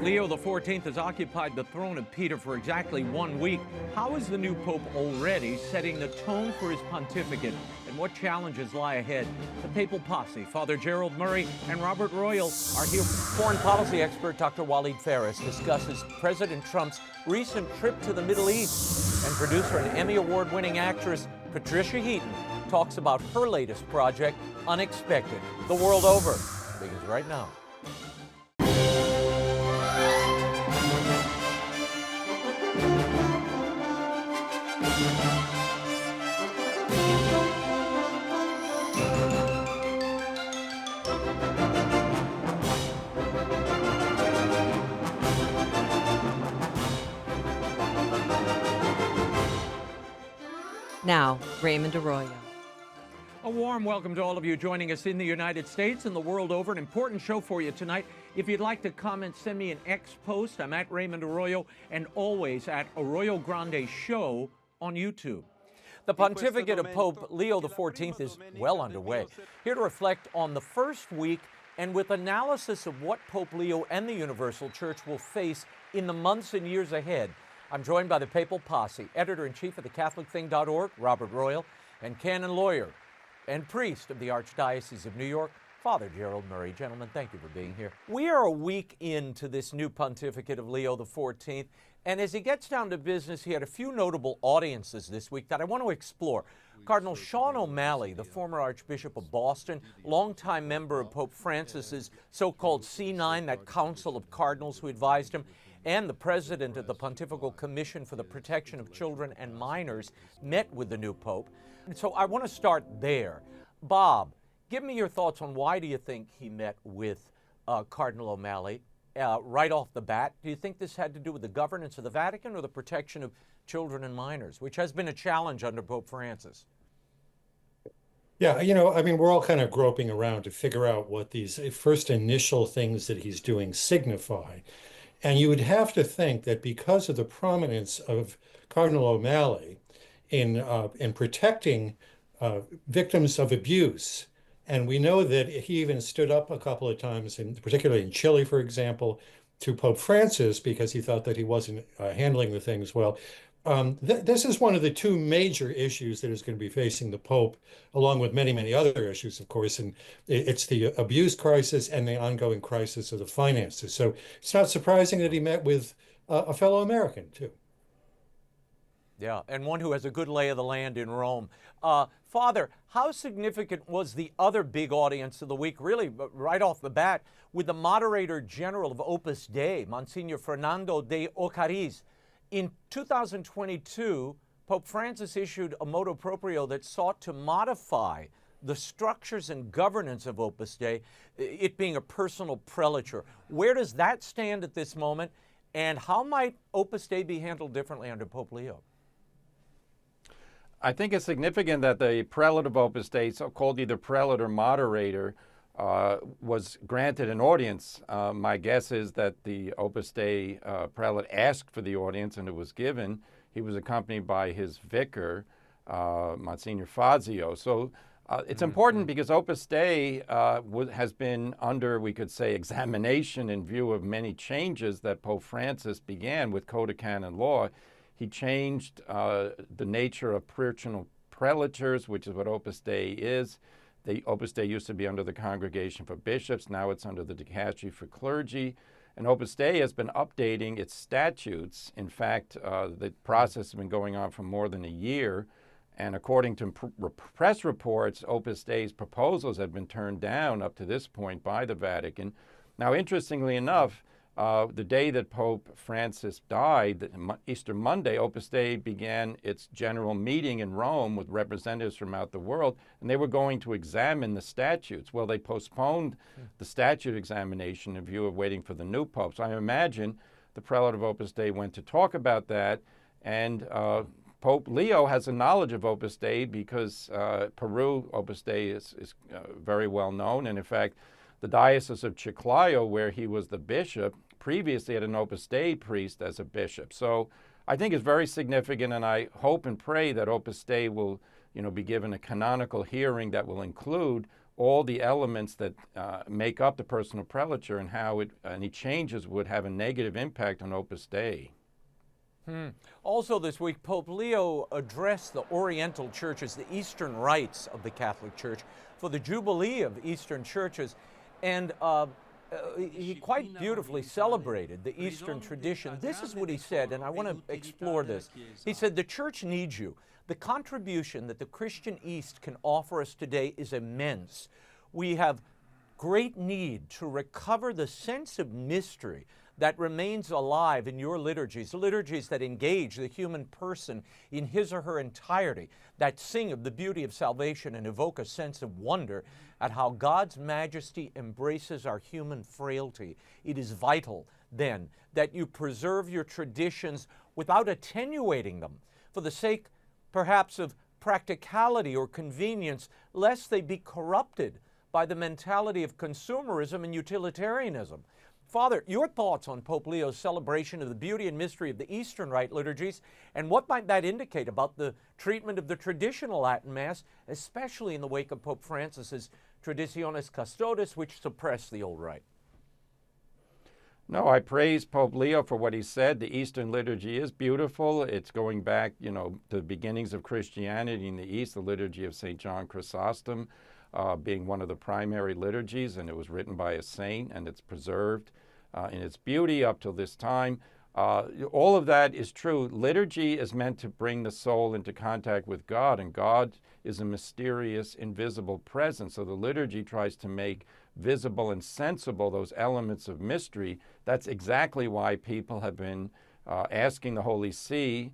Leo XIV has occupied the throne of Peter for exactly 1 week. How is the new pope already setting the tone for his pontificate, and what challenges lie ahead? The papal posse, Father Gerald Murray and Robert Royal, are here. Foreign policy expert Dr. Walid Phares discusses President Trump's recent trip to the Middle East, and producer and Emmy Award-winning actress Patricia Heaton talks about her latest project, Unexpected, the world over. Begins right now. Now, Raymond Arroyo. A warm welcome to all of you joining us in the United States and the world over. An important show for you tonight. If you'd like to comment, send me an X post. I'm at Raymond Arroyo, and always at Arroyo Grande Show on YouTube. The pontificate of Pope Leo XIV is well underway. Here to reflect on the first week and with analysis of what Pope Leo and the Universal Church will face in the months and years ahead, I'm joined by the papal posse, editor-in-chief of thecatholicthing.org, Robert Royal, and canon lawyer and priest of the Archdiocese of New York, Father Gerald Murray. Gentlemen, thank you for being here. We are a week into this new pontificate of Leo XIV, and as he gets down to business, he had a few notable audiences this week that I want to explore. Cardinal Sean O'Malley, the former Archbishop of Boston, longtime member of Pope Francis's so-called C9, that council of cardinals who advised him, and the president of the Pontifical Commission for the Protection of Children and Minors, met with the new pope. And so I want to start there. Bob, give me your thoughts on why do you think he met with Cardinal O'Malley right off the bat? Do you think this had to do with the governance of the Vatican or the protection of children and minors, which has been a challenge under Pope Francis? Yeah, I mean, we're all kind of groping around to figure out what these first initial things that he's doing signify. And you would have to think that because of the prominence of Cardinal O'Malley in protecting victims of abuse, and we know that he even stood up a couple of times, particularly in Chile, for example, to Pope Francis because he thought that he wasn't handling the things well. This is one of the two major issues that is going to be facing the Pope, along with many, many other issues, of course, and it's the abuse crisis and the ongoing crisis of the finances. So it's not surprising that he met with a fellow American, too. Yeah, and one who has a good lay of the land in Rome. Father, how significant was the other big audience of the week, really right off the bat, with the Moderator General of Opus Dei, Monsignor Fernando de Ocariz? In 2022, Pope Francis issued a motu proprio that sought to modify the structures and governance of Opus Dei, it being a personal prelature. Where does that stand at this moment, and how might Opus Dei be handled differently under Pope Leo? I think it's significant that the prelate of Opus Dei, so-called either prelate or moderator, was granted an audience. My guess is that the Opus Dei prelate asked for the audience and it was given. He was accompanied by his vicar, Monsignor Fazio. So it's important because Opus Dei has been under, we could say, examination in view of many changes that Pope Francis began with Code of Canon Law. He changed the nature of personal prelatures, which is what Opus Dei is. The Opus Dei used to be under the Congregation for Bishops. Now it's under the Dicastery for Clergy. And Opus Dei has been updating its statutes. In fact, the process has been going on for more than a year. And according to press reports, Opus Dei's proposals have been turned down up to this point by the Vatican. Now, interestingly enough, the day that Pope Francis died, Easter Monday, Opus Dei began its general meeting in Rome with representatives from out the world, and they were going to examine the statutes. Well, they postponed the statute examination in view of waiting for the new pope. So I imagine the prelate of Opus Dei went to talk about that, and Pope Leo has a knowledge of Opus Dei because Peru, Opus Dei is very well known, and in fact, the Diocese of Chiclayo, where he was the bishop, previously had an Opus Dei priest as a bishop. So I think it's very significant, and I hope and pray that Opus Dei will, be given a canonical hearing that will include all the elements that make up the personal prelature and how any changes would have a negative impact on Opus Dei. Also this week, Pope Leo addressed the Oriental churches, the Eastern rites of the Catholic Church, for the Jubilee of Eastern churches. And he quite beautifully celebrated the Eastern tradition. This is what he said, and I want to explore this. He said, the Church needs you. The contribution that the Christian East can offer us today is immense. We have great need to recover the sense of mystery that remains alive in your liturgies that engage the human person in his or her entirety, that sing of the beauty of salvation and evoke a sense of wonder at how God's majesty embraces our human frailty. It is vital, then, that you preserve your traditions without attenuating them for the sake, perhaps, of practicality or convenience, lest they be corrupted by the mentality of consumerism and utilitarianism. Father, your thoughts on Pope Leo's celebration of the beauty and mystery of the Eastern Rite liturgies, and what might that indicate about the treatment of the traditional Latin Mass, especially in the wake of Pope Francis's Traditionis Custodes, which suppressed the old rite? No, I praise Pope Leo for what he said. The Eastern liturgy is beautiful. It's going back, to the beginnings of Christianity in the East, the liturgy of St. John Chrysostom being one of the primary liturgies, and it was written by a saint, and it's preserved in its beauty up till this time. All of that is true. Liturgy is meant to bring the soul into contact with God, and God is a mysterious, invisible presence. So the liturgy tries to make visible and sensible those elements of mystery. That's exactly why people have been asking the Holy See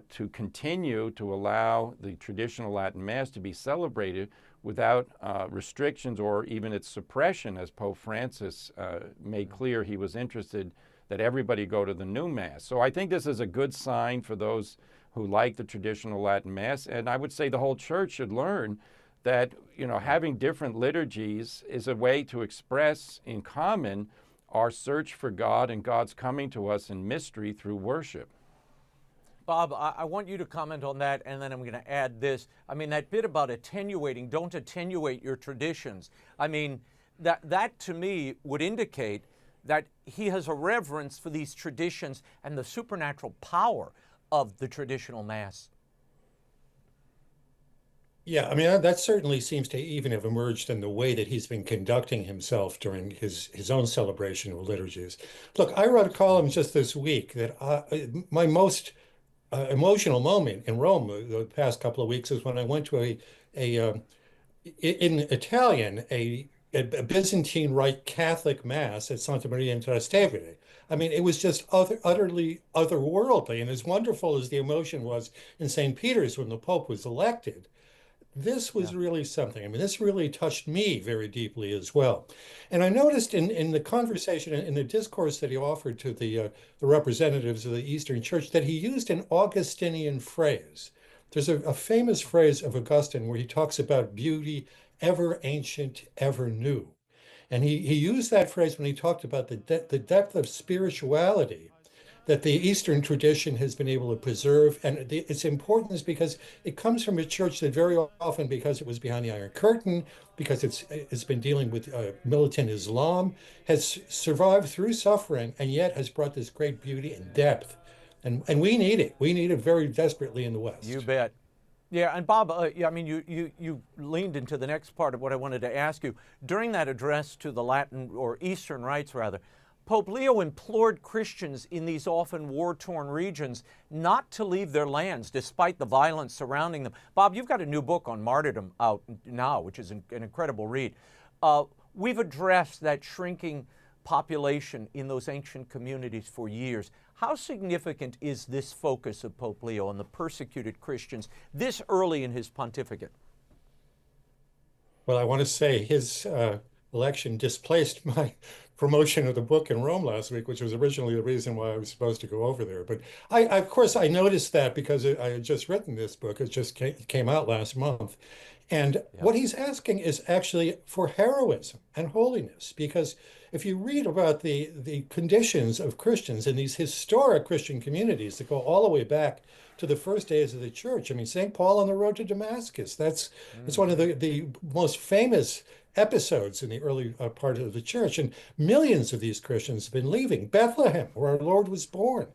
to continue to allow the traditional Latin Mass to be celebrated without restrictions or even its suppression, as Pope Francis made clear he was interested that everybody go to the new Mass. So I think this is a good sign for those who like the traditional Latin Mass, and I would say the whole Church should learn that having different liturgies is a way to express in common our search for God and God's coming to us in mystery through worship. Bob, I want you to comment on that, and then I'm going to add this. I mean, that bit about attenuating, don't attenuate your traditions. I mean, that to me would indicate that he has a reverence for these traditions and the supernatural power of the traditional Mass. Yeah, I mean, that certainly seems to even have emerged in the way that he's been conducting himself during his own celebration of liturgies. Look, I wrote a column just this week that my most emotional moment in Rome the past couple of weeks is when I went to in Italian, a Byzantine Rite Catholic Mass at Santa Maria in Trastevere. I mean, it was just utterly otherworldly. And as wonderful as the emotion was in St. Peter's when the Pope was elected, this was really something. I mean, this really touched me very deeply as well. And I noticed in the conversation, in the discourse that he offered to the representatives of the Eastern Church, that he used an Augustinian phrase. There's a famous phrase of Augustine where he talks about beauty, ever ancient, ever new. And he used that phrase when he talked about the depth of spirituality that the Eastern tradition has been able to preserve. And its importance because it comes from a church that very often, because it was behind the Iron Curtain, because it's been dealing with militant Islam, has survived through suffering and yet has brought this great beauty and depth. And we need it. We need it very desperately in the West. You bet. Yeah, and Bob, I mean, you leaned into the next part of what I wanted to ask you. During that address to the Latin, or Eastern rites rather, Pope Leo implored Christians in these often war-torn regions not to leave their lands despite the violence surrounding them. Bob, you've got a new book on martyrdom out now, which is an incredible read. We've addressed that shrinking population in those ancient communities for years. How significant is this focus of Pope Leo on the persecuted Christians this early in his pontificate? Well, I want to say his election displaced promotion of the book in Rome last week, which was originally the reason why I was supposed to go over there. But of course, I noticed that because I had just written this book. It just came out last month. And what he's asking is actually for heroism and holiness, because if you read about the conditions of Christians in these historic Christian communities that go all the way back to the first days of the church. I mean, St. Paul on the road to Damascus, it's one of the most famous episodes in the early part of the church. And millions of these Christians have been leaving. Bethlehem, where our Lord was born,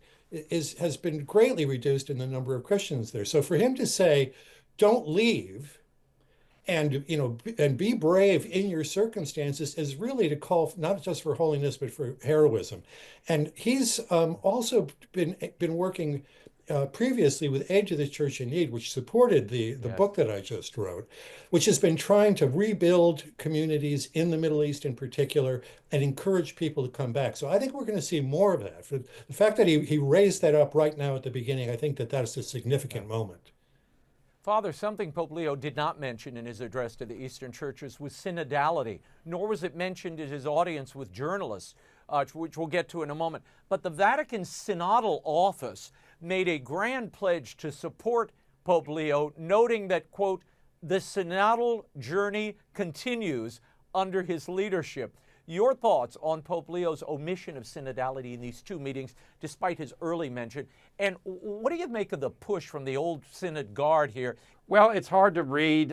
has been greatly reduced in the number of Christians there. So for him to say, don't leave, and and be brave in your circumstances is really to call not just for holiness but for heroism. And he's also been working previously with Aid to the Church in Need, which supported the book that I just wrote, which has been trying to rebuild communities in the Middle East in particular and encourage people to come back. So I think we're going to see more of that. For the fact that he raised that up right now at the beginning, I think that's a significant moment. Father, something Pope Leo did not mention in his address to the Eastern churches was synodality, nor was it mentioned in his audience with journalists, which we'll get to in a moment. But the Vatican's synodal office made a grand pledge to support Pope Leo, noting that, quote, the synodal journey continues under his leadership. Your thoughts on Pope Leo's omission of synodality in these two meetings, despite his early mention, and what do you make of the push from the old synod guard here? Well, it's hard to read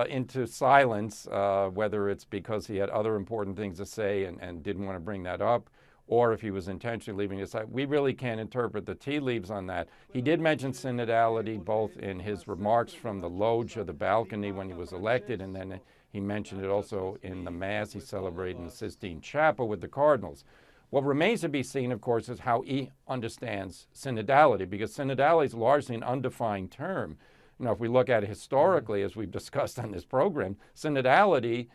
into silence, whether it's because he had other important things to say and didn't want to bring that up, or if he was intentionally leaving it aside. We really can't interpret the tea leaves on that. He did mention synodality both in his remarks from the loggia of the balcony when he was elected, and then he mentioned it also in the Mass he celebrated in the Sistine Chapel with the cardinals. What remains to be seen, of course, is how he understands synodality, because synodality is largely an undefined term. If we look at it historically, as we've discussed on this program, synodality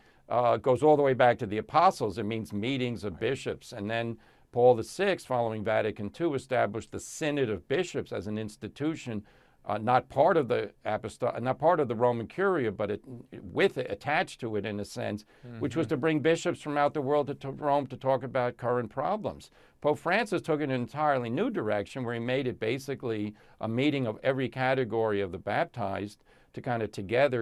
goes all the way back to the apostles. It means meetings of bishops. And then Paul VI, following Vatican II, established the Synod of Bishops as an institution, not part of the not part of the Roman Curia, but attached to it in a sense, which was to bring bishops from out the world to Rome to talk about current problems. Pope Francis took it in an entirely new direction, where he made it basically a meeting of every category of the baptized to kind of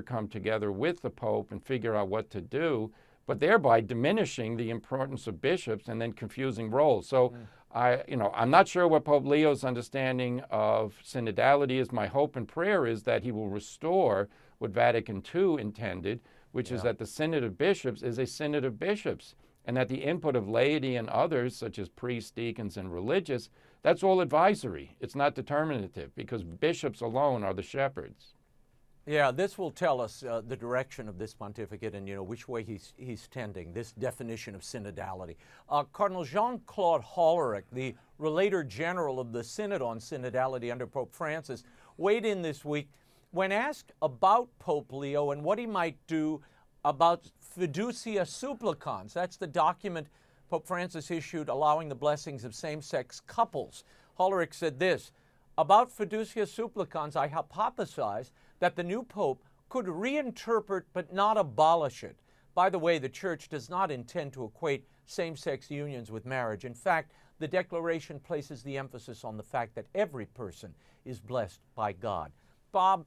come together with the Pope and figure out what to do, but thereby diminishing the importance of bishops and then confusing roles. So I'm not sure what Pope Leo's understanding of synodality is. My hope and prayer is that he will restore what Vatican II intended, which is that the Synod of Bishops is a synod of bishops, and that the input of laity and others, such as priests, deacons, and religious, that's all advisory. It's not determinative, because bishops alone are the shepherds. Yeah, this will tell us the direction of this pontificate and, which way he's tending, this definition of synodality. Cardinal Jean-Claude Hollerich, the Relator General of the Synod on Synodality under Pope Francis, weighed in this week when asked about Pope Leo and what he might do about Fiducia supplicans. That's the document Pope Francis issued allowing the blessings of same-sex couples. Hollerich said this, about Fiducia supplicans, I hypothesize that the new Pope could reinterpret but not abolish it. By the way, the Church does not intend to equate same-sex unions with marriage. In fact, the declaration places the emphasis on the fact that every person is blessed by God. Bob,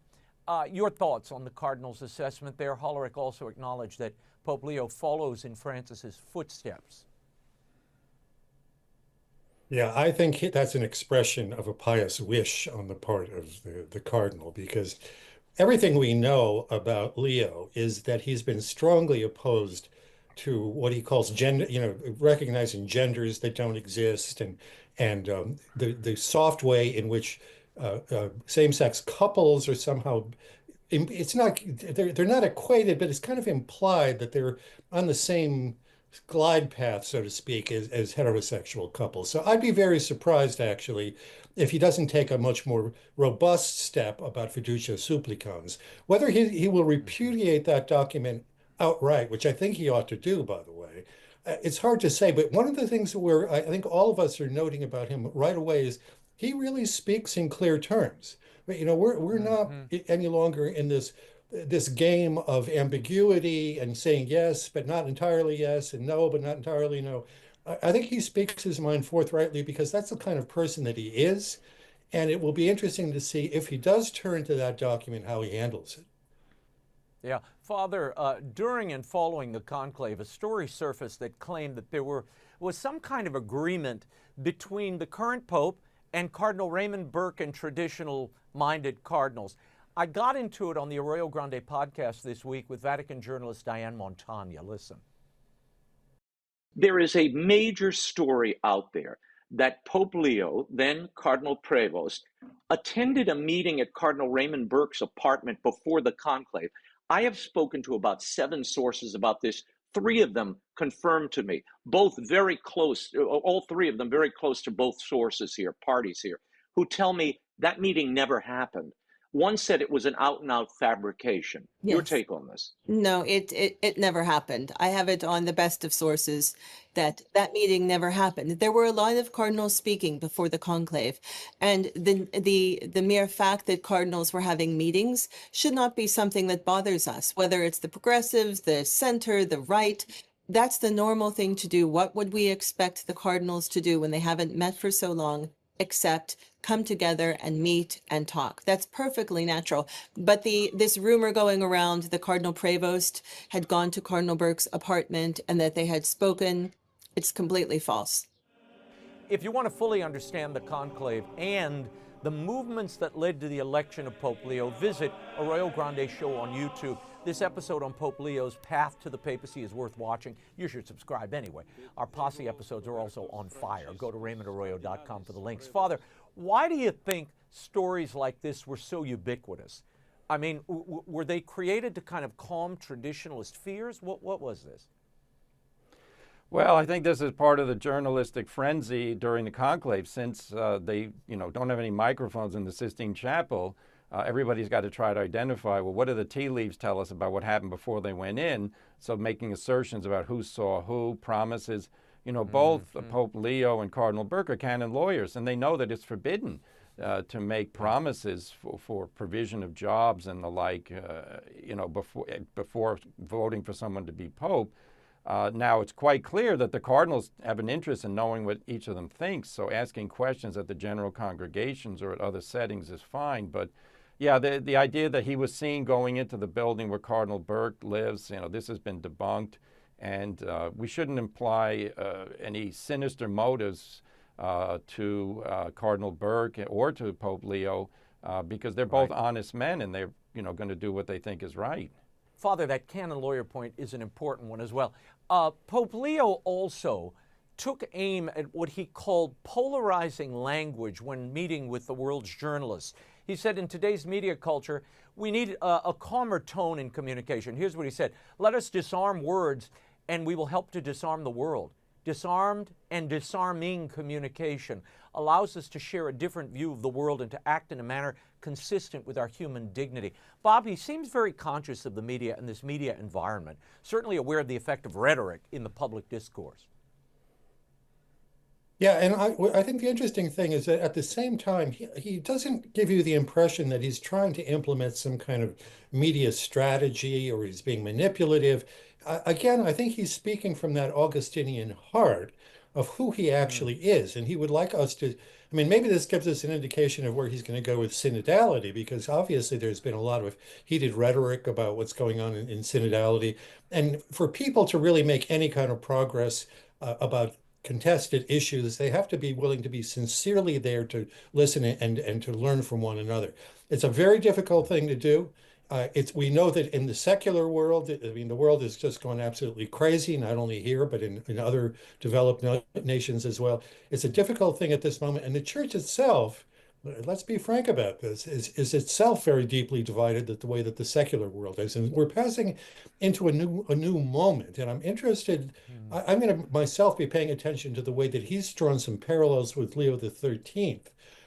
your thoughts on the Cardinal's assessment there? Hollerich also acknowledged that Pope Leo follows in Francis's footsteps. Yeah, I think that's an expression of a pious wish on the part of the Cardinal, because everything we know about Leo is that he's been strongly opposed to what he calls gender, recognizing genders that don't exist, and the soft way in which same-sex couples are somehow, it's not, they're not equated, but it's kind of implied that they're on the same glide path, so to speak, as heterosexual couples. So I'd be very surprised, actually, if he doesn't take a much more robust step about Fiducia supplicans. Whether he will repudiate that document outright, which I think he ought to do, by the way, it's hard to say. But one of the things where I think all of us are noting about him right away is he really speaks in clear terms. But, we're not any longer in this game of ambiguity and saying yes, but not entirely yes, and no, but not entirely no. I think he speaks his mind forthrightly because that's the kind of person that he is. And it will be interesting to see if he does turn to that document, how he handles it. Yeah. Father, during and following the conclave, a story surfaced that claimed that there was some kind of agreement between the current Pope and Cardinal Raymond Burke and traditional-minded cardinals. I got into it on the Arroyo Grande podcast this week with Vatican journalist Diane Montagna. Listen. There is a major story out there that Pope Leo, then Cardinal Prevost, attended a meeting at Cardinal Raymond Burke's apartment before the conclave. I have spoken to about 7 sources about this. 3 of them confirmed to me, both very close, all 3 of them very close to both sources here, parties here, who tell me that meeting never happened. One said it was an out-and-out fabrication. Yes. Your take on this? No, it never happened. I have it on the best of sources that meeting never happened. There were a lot of cardinals speaking before the conclave, and the mere fact that cardinals were having meetings should not be something that bothers us, whether it's the progressives, the center, the right. That's the normal thing to do. What would we expect the cardinals to do when they haven't met for so long, except come together and meet and talk? That's perfectly natural. But this rumor going around the Cardinal Prevost had gone to Cardinal Burke's apartment and that they had spoken, it's completely false. If you want to fully understand the conclave and the movements that led to the election of Pope Leo, visit Arroyo Grande Show on YouTube. This episode on Pope Leo's path to the papacy is worth watching. You should subscribe anyway. Our posse episodes are also on fire. Go to RaymondArroyo.com for the links. Father, why do you think stories like this were so ubiquitous? I mean, were they created to kind of calm traditionalist fears? What was this? Well, I think this is part of the journalistic frenzy during the conclave. Since they, don't have any microphones in the Sistine Chapel, everybody's got to try to identify, well, what do the tea leaves tell us about what happened before they went in? So making assertions about who saw who, promises. Both Pope Leo and Cardinal Burke are canon lawyers, and they know that it's forbidden to make promises for provision of jobs and the like, before voting for someone to be Pope. Now, it's quite clear that the cardinals have an interest in knowing what each of them thinks, so asking questions at the general congregations or at other settings is fine. But, yeah, the idea that he was seen going into the building where Cardinal Burke lives, this has been debunked, and we shouldn't imply any sinister motives to Cardinal Burke or to Pope Leo because they're both honest men and they're, going to do what they think is right. Father, that canon lawyer point is an important one as well. Pope Leo also took aim at what he called polarizing language when meeting with the world's journalists. He said, in today's media culture, we need a calmer tone in communication. Here's what he said: let us disarm words and we will help to disarm the world. Disarmed and disarming communication allows us to share a different view of the world and to act in a manner consistent with our human dignity. Bob, he seems very conscious of the media and this media environment, certainly aware of the effect of rhetoric in the public discourse. Yeah, and I think the interesting thing is that at the same time, he doesn't give you the impression that he's trying to implement some kind of media strategy or he's being manipulative. Again, I think he's speaking from that Augustinian heart of who he actually is. And he would like us to, maybe this gives us an indication of where he's going to go with synodality, because obviously there's been a lot of heated rhetoric about what's going on in synodality. And for people to really make any kind of progress about contested issues, they have to be willing to be sincerely there to listen and to learn from one another. It's a very difficult thing to do. We know that in the secular world, the world is just going absolutely crazy, not only here, but in other developed nations as well. It's a difficult thing at this moment. And the church itself, let's be frank about this, is itself very deeply divided the way that the secular world is. And we're passing into a new moment. And I'm interested, I'm going to myself be paying attention to the way that he's drawn some parallels with Leo XIII,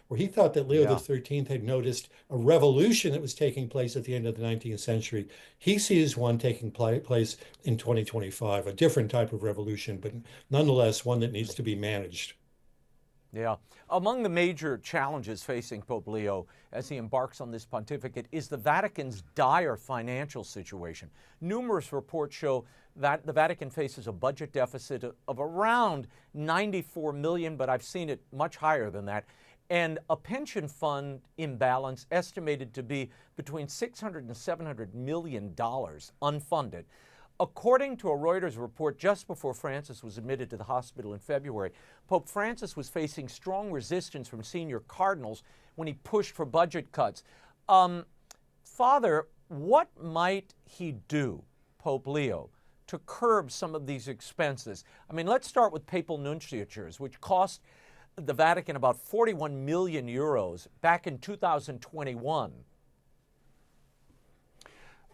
where he thought that Leo XIII had noticed a revolution that was taking place at the end of the 19th century. He sees one taking place in 2025, a different type of revolution, but nonetheless one that needs to be managed. Yeah. Among the major challenges facing Pope Leo as he embarks on this pontificate is the Vatican's dire financial situation. Numerous reports show that the Vatican faces a budget deficit of around 94 million, but I've seen it much higher than that, and a pension fund imbalance estimated to be between $600 and $700 million unfunded. According to a Reuters report just before Francis was admitted to the hospital in February, Pope Francis was facing strong resistance from senior cardinals when he pushed for budget cuts. Father, what might he do, Pope Leo, to curb some of these expenses? I mean, let's start with papal nunciatures, which cost the Vatican about 41 million euros back in 2021.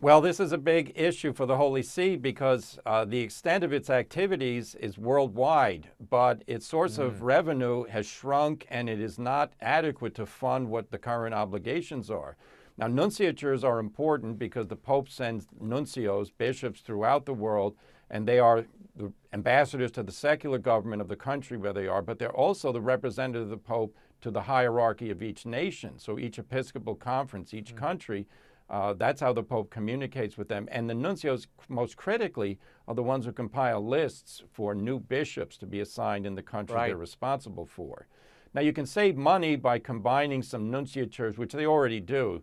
Well, this is a big issue for the Holy See because the extent of its activities is worldwide, but its source of revenue has shrunk and it is not adequate to fund what the current obligations are. Now, nunciatures are important because the Pope sends nuncios, bishops throughout the world, and they are the ambassadors to the secular government of the country where they are, but they're also the representative of the Pope to the hierarchy of each nation. So each episcopal conference, each country, that's how the Pope communicates with them. And the nuncios, most critically, are the ones who compile lists for new bishops to be assigned in the country they're responsible for. Now, you can save money by combining some nunciatures, which they already do.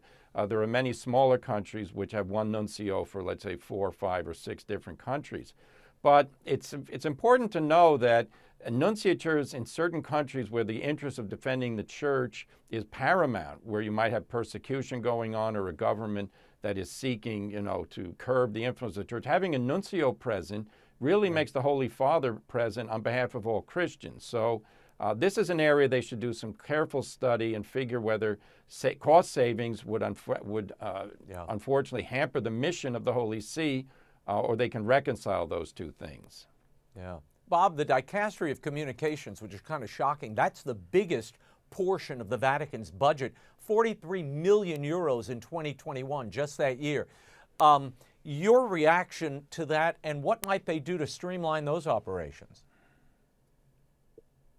There are many smaller countries which have one nuncio for, let's say, 4, 5, or 6 different countries. But it's important to know that nunciatures in certain countries where the interest of defending the church is paramount, where you might have persecution going on or a government that is seeking, to curb the influence of the church, having a nuncio present really makes the Holy Father present on behalf of all Christians. So this is an area they should do some careful study and figure whether cost savings would unfortunately hamper the mission of the Holy See, or they can reconcile those two things. Yeah. Bob, the Dicastery of Communications, which is kind of shocking, that's the biggest portion of the Vatican's budget, 43 million euros in 2021, just that year. Your reaction to that, and what might they do to streamline those operations?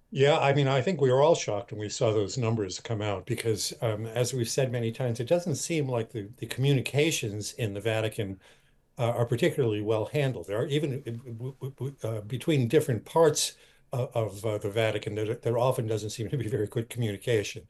Yeah, I mean, I think we were all shocked when we saw those numbers come out because, as we've said many times, it doesn't seem like the communications in the Vatican are particularly well handled. There are even between different parts of the Vatican, there often doesn't seem to be very good communication.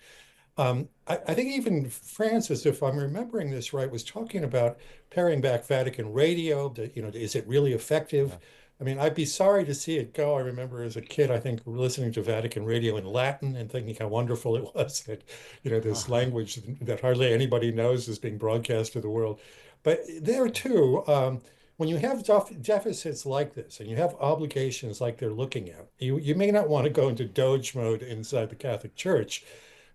I think even Francis, if I'm remembering this right, was talking about paring back Vatican radio. Is it really effective? Yeah. I mean, I'd be sorry to see it go. I remember as a kid, I think, listening to Vatican radio in Latin and thinking how wonderful it was that, this language that hardly anybody knows is being broadcast to the world. But there too, when you have deficits like this and you have obligations like they're looking at, you may not want to go into Doge mode inside the Catholic Church,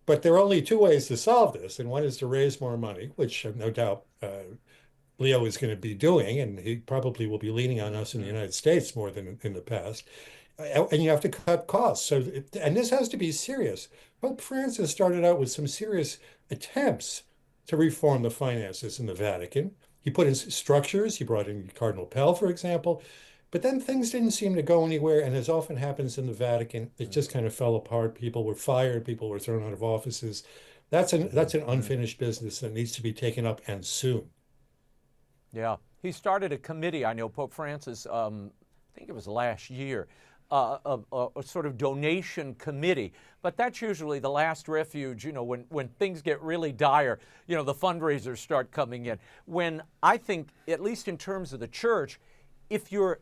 but there are only 2 ways to solve this. And one is to raise more money, which no doubt Leo is going to be doing, and he probably will be leaning on us in the United States more than in the past. And you have to cut costs. And this has to be serious. Pope Francis started out with some serious attempts to reform the finances in the Vatican. He put in structures. He brought in Cardinal Pell, for example. But then things didn't seem to go anywhere. And as often happens in the Vatican, it just kind of fell apart. People were fired. People were thrown out of offices. That's an unfinished business that needs to be taken up, and soon. Yeah. He started a committee, I know, Pope Francis, I think it was last year, a sort of donation committee. But that's usually the last refuge, when things get really dire, the fundraisers start coming in. When I think, at least in terms of the church, if you're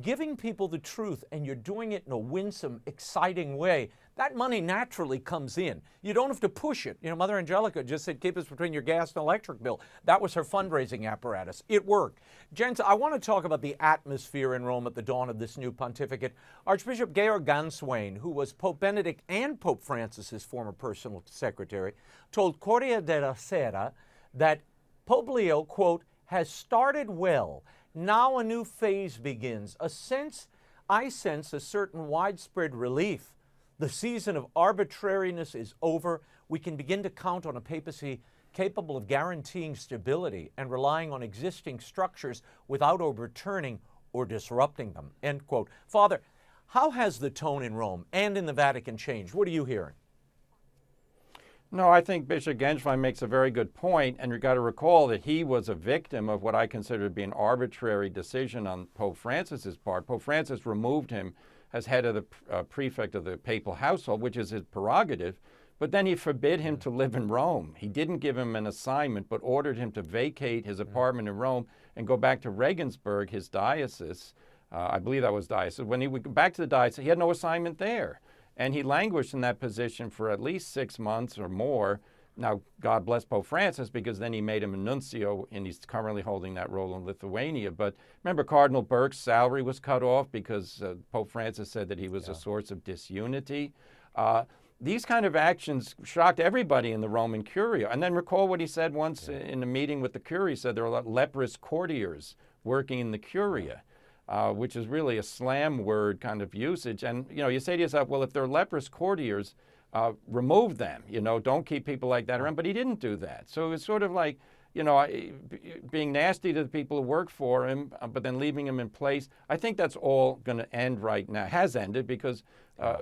giving people the truth and you're doing it in a winsome, exciting way, that money naturally comes in. You don't have to push it. Mother Angelica just said, keep us between your gas and electric bill. That was her fundraising apparatus. It worked. Gents, I want to talk about the atmosphere in Rome at the dawn of this new pontificate. Archbishop Georg Ganswein, who was Pope Benedict and Pope Francis's former personal secretary, told Corriere della Sera that Pope Leo, quote, has started well. Now a new phase begins. I sense a certain widespread relief. The season of arbitrariness is over. We can begin to count on a papacy capable of guaranteeing stability and relying on existing structures without overturning or disrupting them, end quote. Father, How has the tone in Rome and in the Vatican changed? What are you hearing? No, I think Bishop Genschwein makes a very good point, and you've got to recall that he was a victim of what I consider to be an arbitrary decision on Pope Francis's part. Pope Francis removed him as head of the prefect of the papal household, which is his prerogative, but then he forbid him to live in Rome. He didn't give him an assignment, but ordered him to vacate his apartment in Rome and go back to Regensburg, his diocese. I believe that was diocese. When he went back to the diocese, he had no assignment there. And he languished in that position for at least 6 months or more. Now, God bless Pope Francis, because then he made him a nuncio, and he's currently holding that role in Lithuania. But remember, Cardinal Burke's salary was cut off because Pope Francis said that he was a source of disunity. These kind of actions shocked everybody in the Roman Curia. And then recall what he said once in a meeting with the Curia. He said there were a lot of leprous courtiers working in the Curia. Which is really a slam word kind of usage. And, you say to yourself, well, if they're leprous courtiers, remove them, don't keep people like that around. But he didn't do that. So it was sort of like, being nasty to the people who work for him, but then leaving him in place. I think that's all going to end right now, has ended, because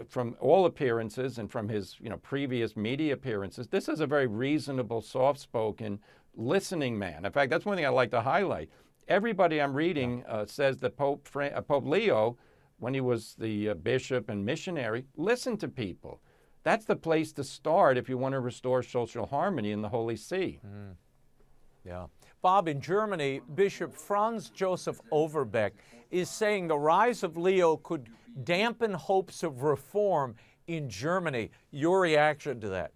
from all appearances and from his, previous media appearances, this is a very reasonable, soft-spoken, listening man. In fact, that's one thing I'd like to highlight. Everybody I'm reading says that Pope Leo, when he was the bishop and missionary, listened to people. That's the place to start if you want to restore social harmony in the Holy See. Yeah. Bob, in Germany, Bishop Franz Joseph Overbeck is saying the rise of Leo could dampen hopes of reform in Germany. Your reaction to that?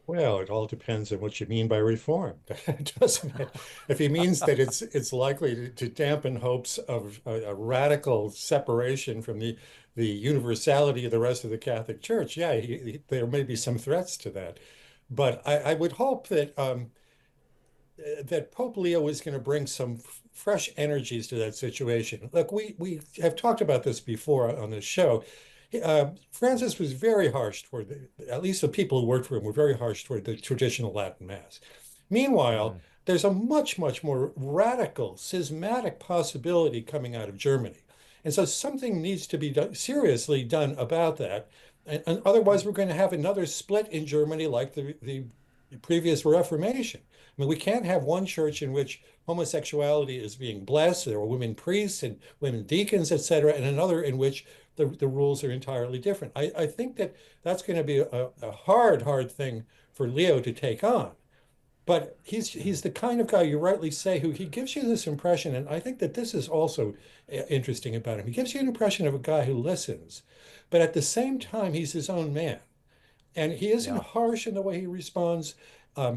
Well, it all depends on what you mean by reform, doesn't it? If he means that it's likely to dampen hopes of a radical separation from the universality of the rest of the Catholic Church, yeah, there may be some threats to that. But I would hope that that Pope Leo is going to bring some fresh energies to that situation. Look, we have talked about this before on this show. Francis was very harsh toward at least the people who worked for him were very harsh toward the traditional Latin Mass. Meanwhile, there's a much, much more radical, schismatic possibility coming out of Germany. And so something needs to be seriously done about that. And otherwise, we're going to have another split in Germany like the previous Reformation. I mean, we can't have one church in which homosexuality is being blessed, there are women priests and women deacons, etc., and another in which the rules are entirely different. I think that's going to be a hard thing for Leo to take on. But he's the kind of guy, you rightly say, who he gives you this impression, and I think that this is also interesting about him. He gives you an impression of a guy who listens, but at the same time, he's his own man. And he isn't harsh in the way he responds.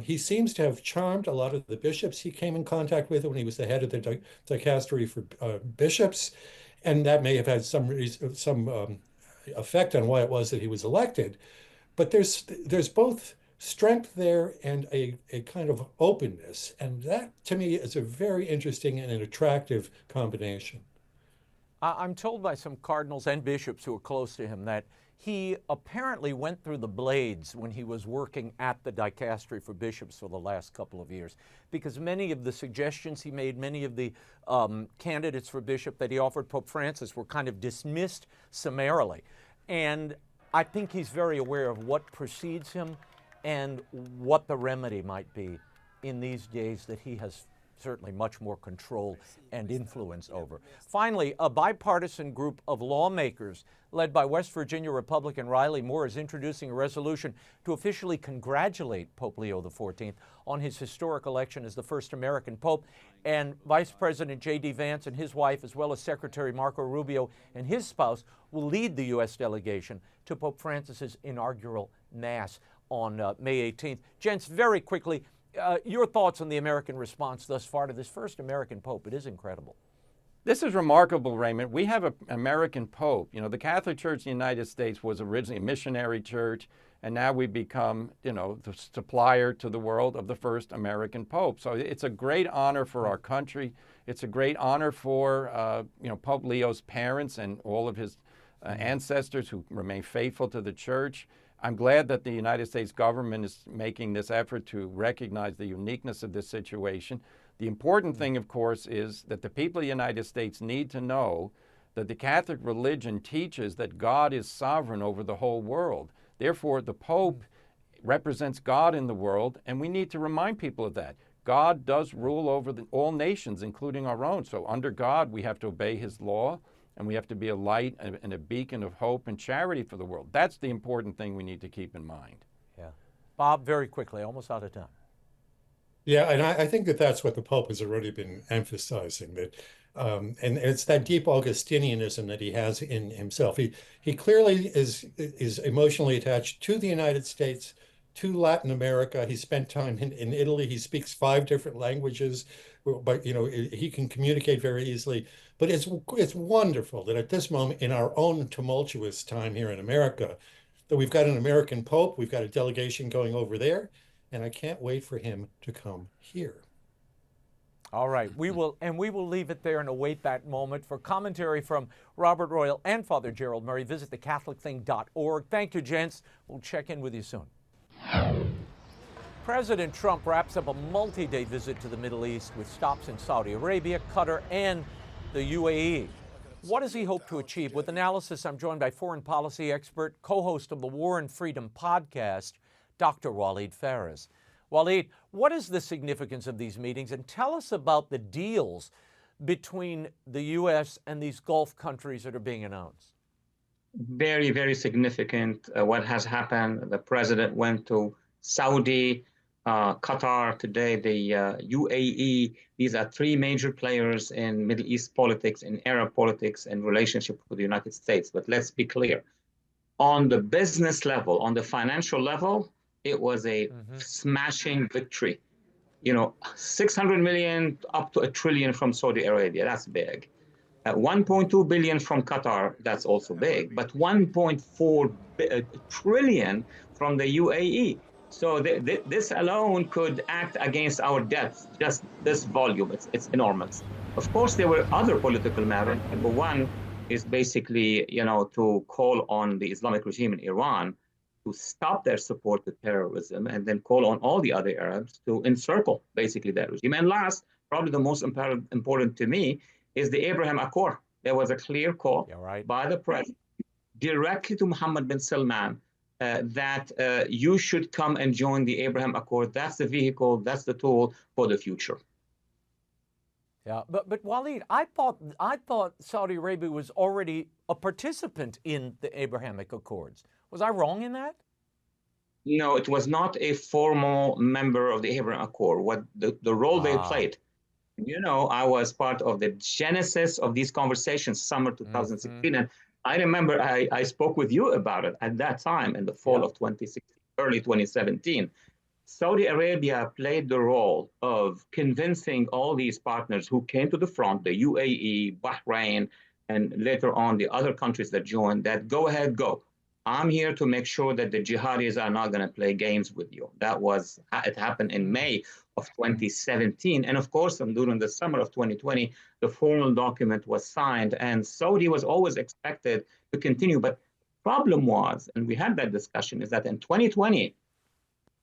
He seems to have charmed a lot of the bishops he came in contact with when he was the head of the dicastery for bishops. And that may have had some effect on why it was that he was elected. But there's both strength there and a kind of openness. And that, to me, is a very interesting and an attractive combination. I'm told by some cardinals and bishops who are close to him that he apparently went through the blades when he was working at the dicastery for bishops for the last couple of years, because many of the suggestions he made, many of the candidates for bishop that he offered Pope Francis were kind of dismissed summarily. And I think he's very aware of what precedes him and what the remedy might be in these days that he has certainly much more control and influence over. Finally, a bipartisan group of lawmakers led by West Virginia Republican Riley Moore is introducing a resolution to officially congratulate Pope Leo XIV on his historic election as the first American pope. And Vice President J.D. Vance and his wife, as well as Secretary Marco Rubio and his spouse, will lead the U.S. delegation to Pope Francis's inaugural Mass on May 18th. Gents, very quickly, your thoughts on the American response thus far to this first American pope. It is incredible. This is remarkable, Raymond. We have an American pope. The Catholic Church in the United States was originally a missionary church, and now we've become, the supplier to the world of the first American pope. So it's a great honor for our country. It's a great honor for, Pope Leo's parents and all of his ancestors who remain faithful to the church. I'm glad that the United States government is making this effort to recognize the uniqueness of this situation. The important thing, of course, is that the people of the United States need to know that the Catholic religion teaches that God is sovereign over the whole world. Therefore, the Pope represents God in the world, and we need to remind people of that. God does rule over all nations, including our own. So under God, we have to obey his law, and we have to be a light and a beacon of hope and charity for the world. That's the important thing we need to keep in mind. Yeah. Bob, very quickly, almost out of time. Yeah, and I think that that's what the Pope has already been emphasizing, that and it's that deep Augustinianism that he has in himself. He clearly is emotionally attached to the United States, to Latin America. He spent time in Italy. He speaks 5 different languages, but he can communicate very easily. But it's wonderful that at this moment in our own tumultuous time here in America, that we've got an American Pope, we've got a delegation going over there, and I can't wait for him to come here. All right, we will leave it there and await that moment. For commentary from Robert Royal and Father Gerald Murray, visit thecatholicthing.org. Thank you, gents. We'll check in with you soon. President Trump wraps up a multi-day visit to the Middle East with stops in Saudi Arabia, Qatar, and the UAE. What does he hope to achieve? With analysis, I'm joined by foreign policy expert, co-host of the War and Freedom podcast, Dr. Walid Phares. Walid, what is the significance of these meetings? And tell us about the deals between the U.S. and these Gulf countries that are being announced. Very, very significant what has happened. The president went to Saudi, Qatar today, the UAE. These are 3 major players in Middle East politics, in Arab politics, and relationship with the United States. But let's be clear. On the business level, on the financial level, it was a smashing victory. 600 million up to $1 trillion from Saudi Arabia. That's big. 1.2 billion from Qatar. That's also big. But 1.4 trillion from the UAE. So this alone could act against our debts. Just this volume, it's enormous. Of course, there were other political matters. Number one is basically, to call on the Islamic regime in Iran to stop their support to terrorism, and then call on all the other Arabs to encircle basically that regime. And last, probably the most important to me, is the Abraham Accord. There was a clear call by the president directly to Mohammed bin Salman that you should come and join the Abraham Accord. That's the vehicle, that's the tool for the future. Yeah, but Walid, I thought Saudi Arabia was already a participant in the Abrahamic Accords. Was I wrong in that? No, it was not a formal member of the Abraham Accord. What the role they played. I was part of the genesis of these conversations, summer 2016, and I remember I spoke with you about it at that time in the fall of 2016, early 2017. Saudi Arabia played the role of convincing all these partners who came to the front, the UAE, Bahrain, and later on the other countries that joined, that go ahead, go. I'm here to make sure that the jihadis are not going to play games with you. It happened in May of 2017. And of course, during the summer of 2020, the formal document was signed, and Saudi was always expected to continue. But problem was, and we had that discussion, is that in 2020,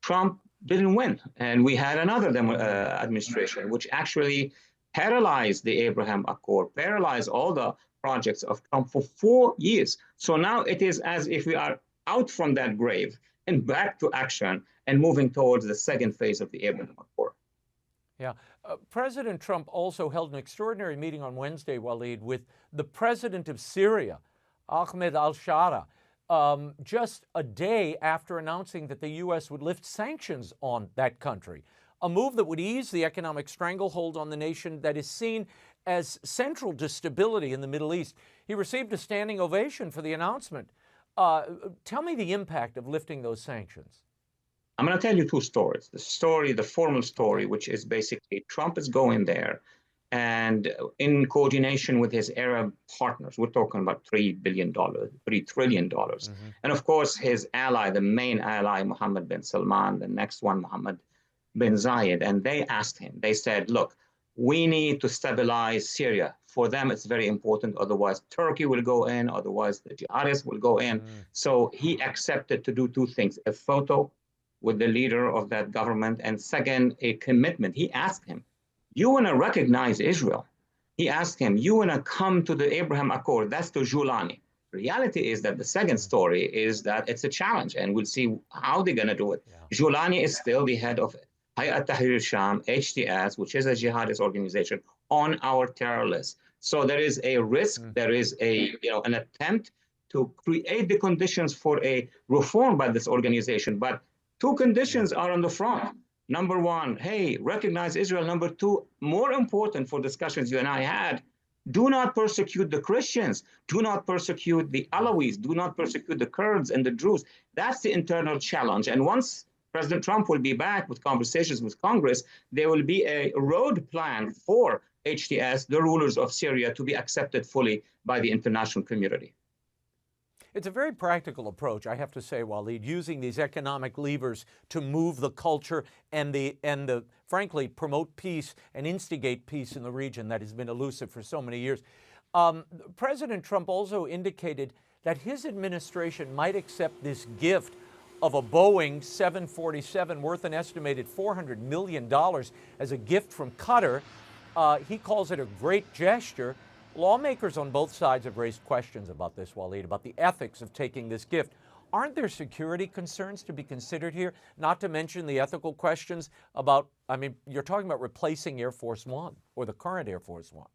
Trump didn't win. And we had another administration, which actually paralyzed the Abraham Accord, paralyzed all the projects of Trump for 4 years. So now it is as if we are out from that grave and back to action and moving towards the second phase of the Abraham Accord. Yeah. President Trump also held an extraordinary meeting on Wednesday, Walid, with the president of Syria, Ahmed al-Shara, just a day after announcing that the U.S. would lift sanctions on that country, a move that would ease the economic stranglehold on the nation that is seen as central to stability in the Middle East. He received a standing ovation for the announcement. Tell me the impact of lifting those sanctions. I'm going to tell you 2 stories. The formal story, which is basically Trump is going there, and in coordination with his Arab partners, we're talking about $3 trillion. And of course, his ally, the main ally, Mohammed bin Salman, the next one, Mohammed bin Zayed, and they asked him, they said, look, we need to stabilize Syria. For them, it's very important. Otherwise, Turkey will go in. Otherwise, the jihadists will go in. So he accepted to do 2 things, a photo with the leader of that government, and second, a commitment. He asked him, you want to recognize Israel? He asked him, you want to come to the Abraham Accord? That's the Julani. Reality is that the second story is that it's a challenge, and we'll see how they're going to do it. Yeah. Julani is still the head of Hayat Tahrir al-Sham, HTS, which is a jihadist organization, on our terror list. So there is a risk, there is an attempt to create the conditions for a reform by this organization. But two conditions are on the front. Number one, hey, recognize Israel. Number two, more important for discussions you and I had, do not persecute the Christians. Do not persecute the Alawis. Do not persecute the Kurds and the Druze. That's the internal challenge. And once President Trump will be back with conversations with Congress, there will be a road plan for HTS, the rulers of Syria, to be accepted fully by the international community. It's a very practical approach, I have to say, Walid, using these economic levers to move the culture and frankly, promote peace and instigate peace in the region that has been elusive for so many years. President Trump also indicated that his administration might accept this gift of a Boeing 747 worth an estimated $400 million as a gift from Qatar. He calls it a great gesture. Lawmakers on both sides have raised questions about this, Walid, about the ethics of taking this gift. Aren't there security concerns to be considered here? Not to mention the ethical questions about, I mean, you're talking about replacing Air Force One or the current Air Force One.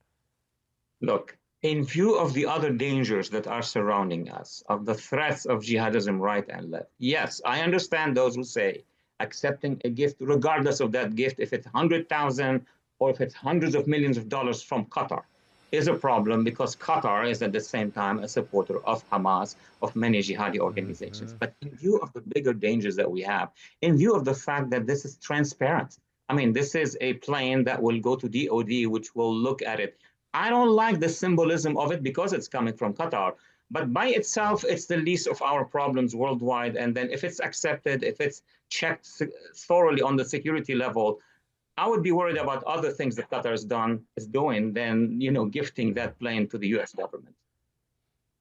Look, in view of the other dangers that are surrounding us, of the threats of jihadism right and left, yes, I understand those who say accepting a gift, regardless of that gift, if it's 100,000 or if it's hundreds of millions of dollars from Qatar, is a problem because Qatar is at the same time a supporter of Hamas, of many jihadi organizations. But in view of the bigger dangers that we have, in view of the fact that this is transparent, I mean, this is a plane that will go to DOD, which will look at it. I don't like the symbolism of it because it's coming from Qatar, but by itself, it's the least of our problems worldwide. And then if it's accepted, if it's checked thoroughly on the security level, I would be worried about other things that Qatar is doing than, gifting that plane to the U.S. government.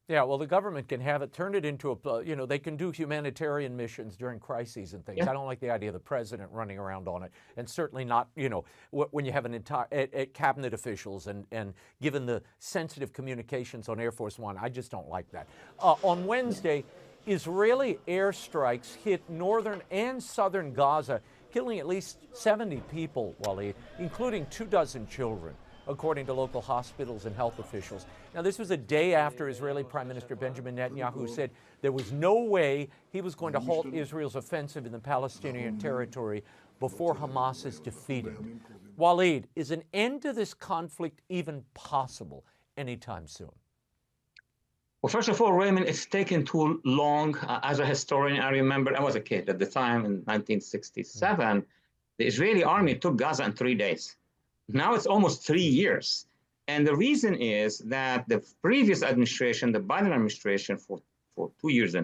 Yeah, well, the government can have it, turn it into a, they can do humanitarian missions during crises and things. Yeah. I don't like the idea of the president running around on it, and certainly not, when you have an entire cabinet officials and given the sensitive communications on Air Force One, I just don't like that. On Wednesday, Israeli airstrikes hit northern and southern Gaza, killing at least 70 people, Walid, including 24 children, according to local hospitals and health officials. Now, this was a day after Israeli Prime Minister Benjamin Netanyahu said there was no way he was going to halt Israel's offensive in the Palestinian territory before Hamas is defeated. Walid, is an end to this conflict even possible anytime soon? Well, first of all, Raymond, it's taken too long. As a historian, I remember I was a kid at the time in 1967. The Israeli army took Gaza in 3 days. Now it's almost 3 years. And the reason is that the previous administration, the Biden administration, for 2.5 years,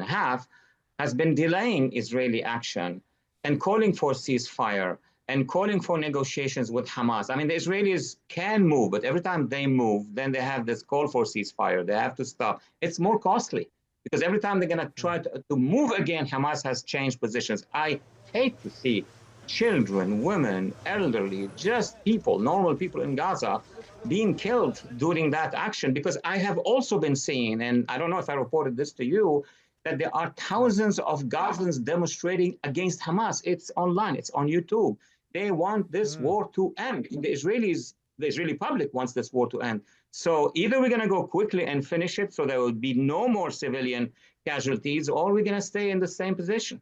has been delaying Israeli action and calling for ceasefire and calling for negotiations with Hamas. I mean, the Israelis can move, but every time they move, then they have this call for ceasefire. They have to stop. It's more costly because every time they're going to try to move again, Hamas has changed positions. I hate to see children, women, elderly, just people, normal people in Gaza being killed during that action, because I have also been seeing, and I don't know if I reported this to you, that there are thousands of Gazans demonstrating against Hamas. It's online, it's on YouTube. They want this war to end. The Israeli public wants this war to end. So either we're going to go quickly and finish it so there will be no more civilian casualties, or we're going to stay in the same position.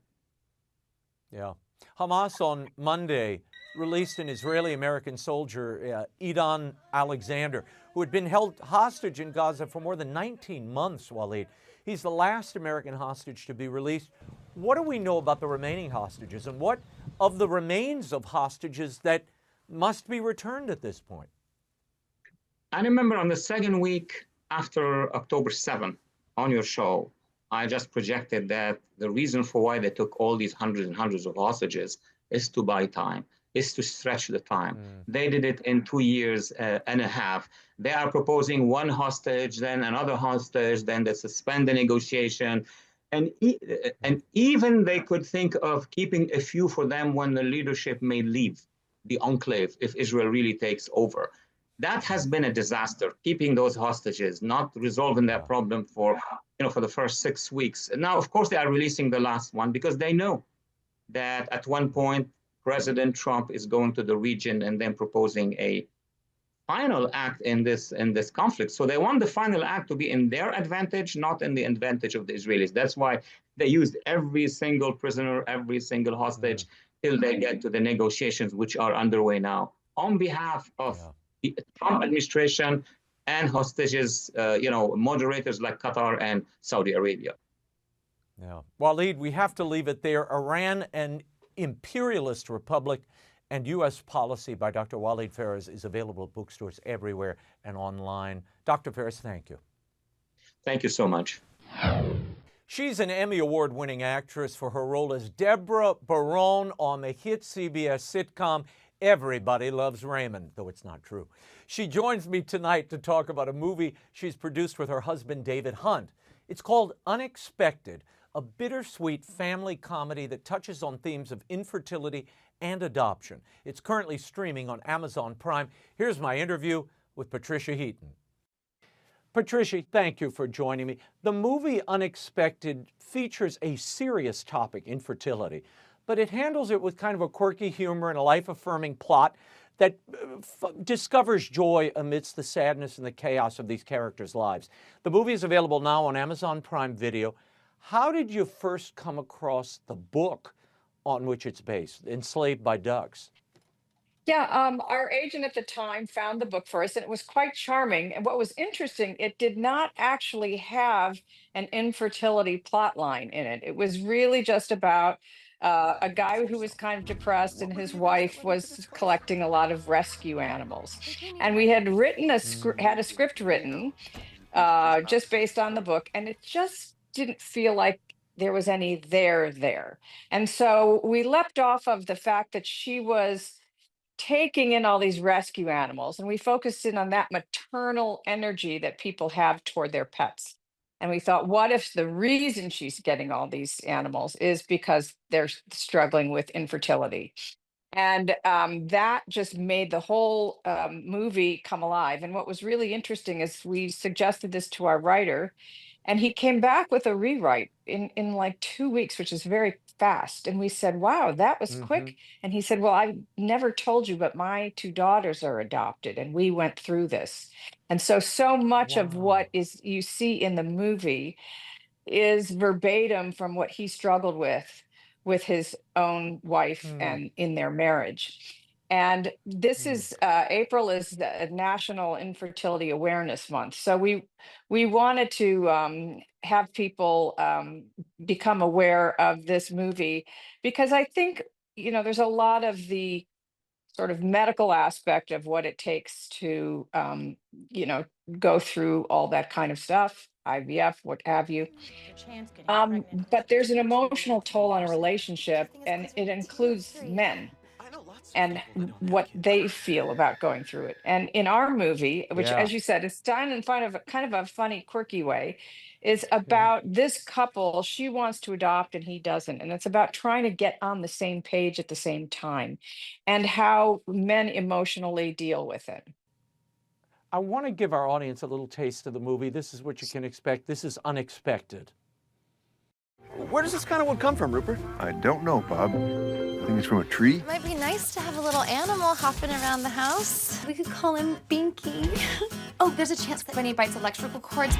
Yeah. Hamas on Monday released an Israeli-American soldier, Idan Alexander, who had been held hostage in Gaza for more than 19 months, Walid. He's the last American hostage to be released. What do we know about the remaining hostages, and what of the remains of hostages that must be returned at this point? I remember on the second week after October 7th on your show, I just projected that the reason for why they took all these hundreds and hundreds of hostages is to buy time, is to stretch the time. They did it in 2.5 years. They are proposing one hostage, then another hostage, then they suspend the negotiation. And even they could think of keeping a few for them when the leadership may leave the enclave if Israel really takes over. That has been a disaster, keeping those hostages, not resolving that problem for the first 6 weeks. And now, of course, they are releasing the last one because they know that at one point, President Trump is going to the region and then proposing a final act in this conflict. So they want the final act to be in their advantage, not in the advantage of the Israelis. That's why they used every single prisoner, every single hostage, till they get to the negotiations, which are underway now, on behalf of the Trump administration and hostages, moderators like Qatar and Saudi Arabia. Yeah. Walid, we have to leave it there. Iran, an imperialist republic, and U.S. Policy by Dr. Walid Phares is available at bookstores everywhere and online. Dr. Phares, thank you. Thank you so much. She's an Emmy Award-winning actress for her role as Deborah Barone on the hit CBS sitcom Everybody Loves Raymond, though it's not true. She joins me tonight to talk about a movie she's produced with her husband, David Hunt. It's called Unexpected, a bittersweet family comedy that touches on themes of infertility and adoption. It's currently streaming on Amazon Prime. Here's my interview with Patricia Heaton. Patricia, thank you for joining me. The movie Unexpected features a serious topic, infertility, but it handles it with kind of a quirky humor and a life-affirming plot that discovers joy amidst the sadness and the chaos of these characters' lives. The movie is available now on Amazon Prime Video. How did you first come across the book on which it's based, Enslaved by Ducks? Yeah, our agent at the time found the book for us, and it was quite charming. And what was interesting, it did not actually have an infertility plot line in it. It was really just about a guy who was kind of depressed, and his wife was collecting a lot of rescue animals. And we had written had a script written just based on the book, and it just didn't feel like there was any there. And so we leapt off of the fact that she was taking in all these rescue animals, and we focused in on that maternal energy that people have toward their pets. And we thought, what if the reason she's getting all these animals is because they're struggling with infertility? And that just made the whole movie come alive. And what was really interesting is we suggested this to our writer, and he came back with a rewrite in like 2 weeks, which is very fast. And we said, wow, that was quick. And he said, well, I never told you, but my 2 daughters are adopted, and we went through this. And so much of what is you see in the movie is verbatim from what he struggled with his own wife and in their marriage. And this is April is the National Infertility Awareness Month. So we wanted to have people become aware of this movie, because I think, there's a lot of the sort of medical aspect of what it takes to, go through all that kind of stuff, IVF, what have you. But there's an emotional toll on a relationship, and it includes men and what they feel about going through it. And in our movie, which, as you said, is done in kind of a funny, quirky way, is about this couple. She wants to adopt and he doesn't. And it's about trying to get on the same page at the same time, and how men emotionally deal with it. I want to give our audience a little taste of the movie. This is what you can expect. This is Unexpected. Where does this kind of wood come from, Rupert? I don't know, Bob. I think it's from a tree. It might be nice to have a little animal hopping around the house. We could call him Binky. Oh, there's a chance that when he bites electrical cords.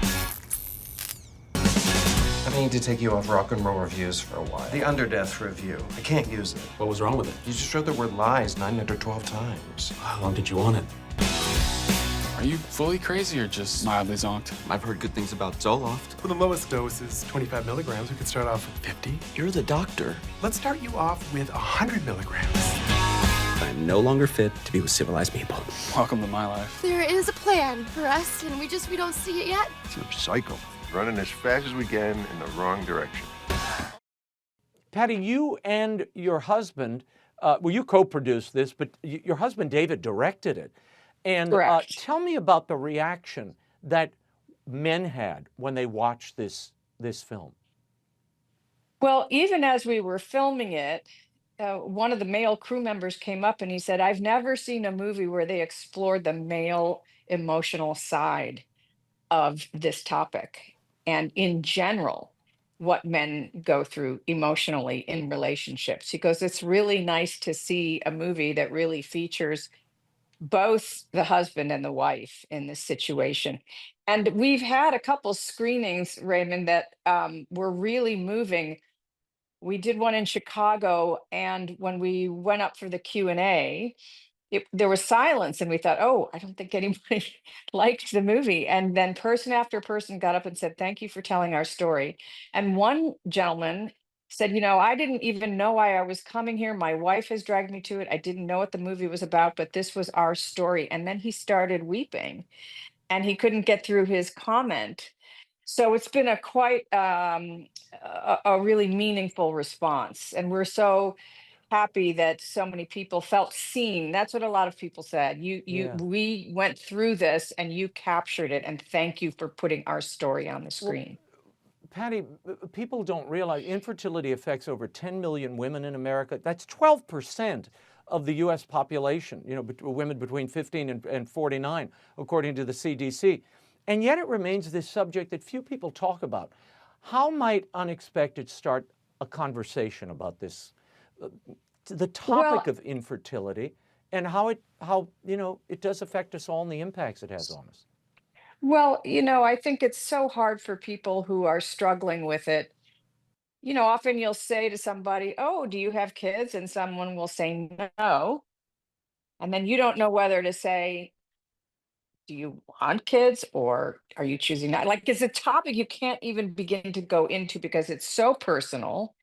I need to take you off rock and roll reviews for a while. The Underdeath review. I can't use it. What was wrong with it? You just wrote the word lies 9 out of 12 times. How long did you want it? Are you fully crazy or just mildly zonked? I've heard good things about Zoloft. Well, the lowest dose is 25 milligrams. We could start off with 50. You're the doctor. Let's start you off with 100 milligrams. I'm no longer fit to be with civilized people. Welcome to my life. There is a plan for us, and we don't see it yet. You're a psycho. Running as fast as we can in the wrong direction. Patty, you and your husband, you co-produced this, but your husband David directed it. And tell me about the reaction that men had when they watched this film. Well, even as we were filming it, one of the male crew members came up and he said, I've never seen a movie where they explored the male emotional side of this topic. And in general, what men go through emotionally in relationships. He goes, it's really nice to see a movie that really features both the husband and the wife in this situation. And we've had a couple screenings, Raymond, that were really moving. We did one in Chicago, and when we went up for the Q&A, there was silence, and we thought, oh, I don't think anybody liked the movie. And then person after person got up and said, thank you for telling our story. And one gentleman said, I didn't even know why I was coming here. My wife has dragged me to it. I didn't know what the movie was about, but this was our story. And then he started weeping, and he couldn't get through his comment. So it's been a really meaningful response. And we're so happy that so many people felt seen. That's what a lot of people said. We went through this and you captured it, and thank you for putting our story on the screen. Patty, people don't realize infertility affects over 10 million women in America. That's 12% of the U.S. population, women between 15 and 49, according to the CDC. And yet it remains this subject that few people talk about. How might Unexpected start a conversation about this? The topic of infertility and how it does affect us all and the impacts it has on us. Well, I think it's so hard for people who are struggling with it. Often you'll say to somebody, oh, do you have kids? And someone will say no. And then you don't know whether to say, do you want kids, or are you choosing not? Like, it's a topic you can't even begin to go into because it's so personal.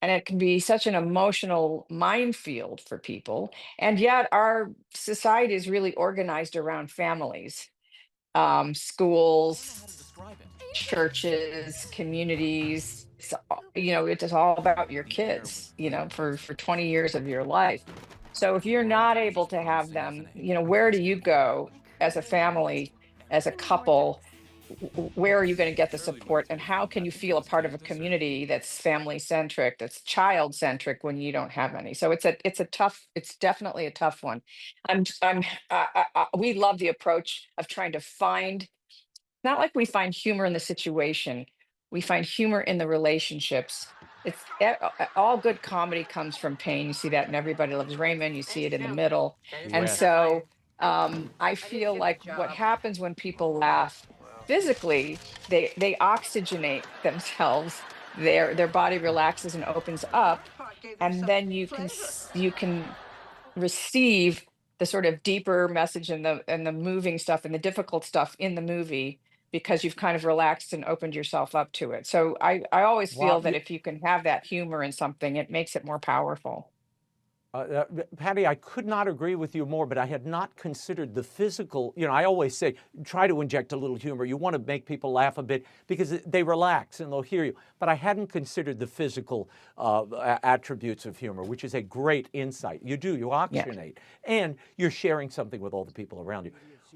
And it can be such an emotional minefield for people. And yet our society is really organized around families, schools, churches, communities. It's all about your kids, for 20 years of your life. So if you're not able to have them, where do you go as a family, as a couple? Where are you going to get the support, and how can you feel a part of a community that's family centric, that's child centric, when you don't have any? So it's definitely a tough one. We love the approach of trying to find, not like we find humor in the situation, we find humor in the relationships. All good comedy comes from pain. You see that in Everybody Loves Raymond. You see it in The Middle. And so I feel like what happens when people laugh physically, they oxygenate themselves, their body relaxes and opens up, and then you can receive the sort of deeper message and the moving stuff and the difficult stuff in the movie, because you've kind of relaxed and opened yourself up to it. So I always feel that if you can have that humor in something, it makes it more powerful. Patty, I could not agree with you more, but I had not considered the physical. I always say, try to inject a little humor. You want to make people laugh a bit because they relax and they'll hear you. But I hadn't considered the physical attributes of humor, which is a great insight. You oxygenate, and you're sharing something with all the people around you.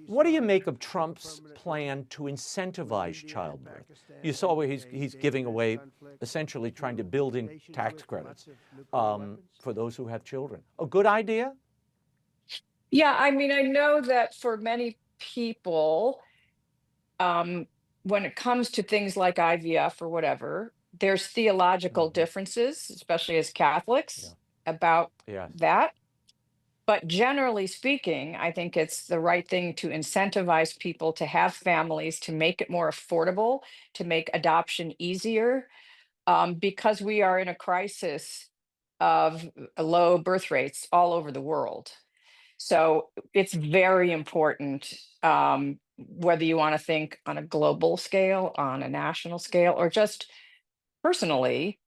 What do you make of Trump's plan to incentivize childbirth? You saw where he's giving away, essentially trying to build in tax credits for those who have children. A good idea? Yeah, I mean, I know that for many people, when it comes to things like IVF or whatever, there's theological differences, especially as Catholics, about that. But generally speaking, I think it's the right thing to incentivize people to have families, to make it more affordable, to make adoption easier, because we are in a crisis of low birth rates all over the world. So it's very important, whether you want to think on a global scale, on a national scale, or just personally.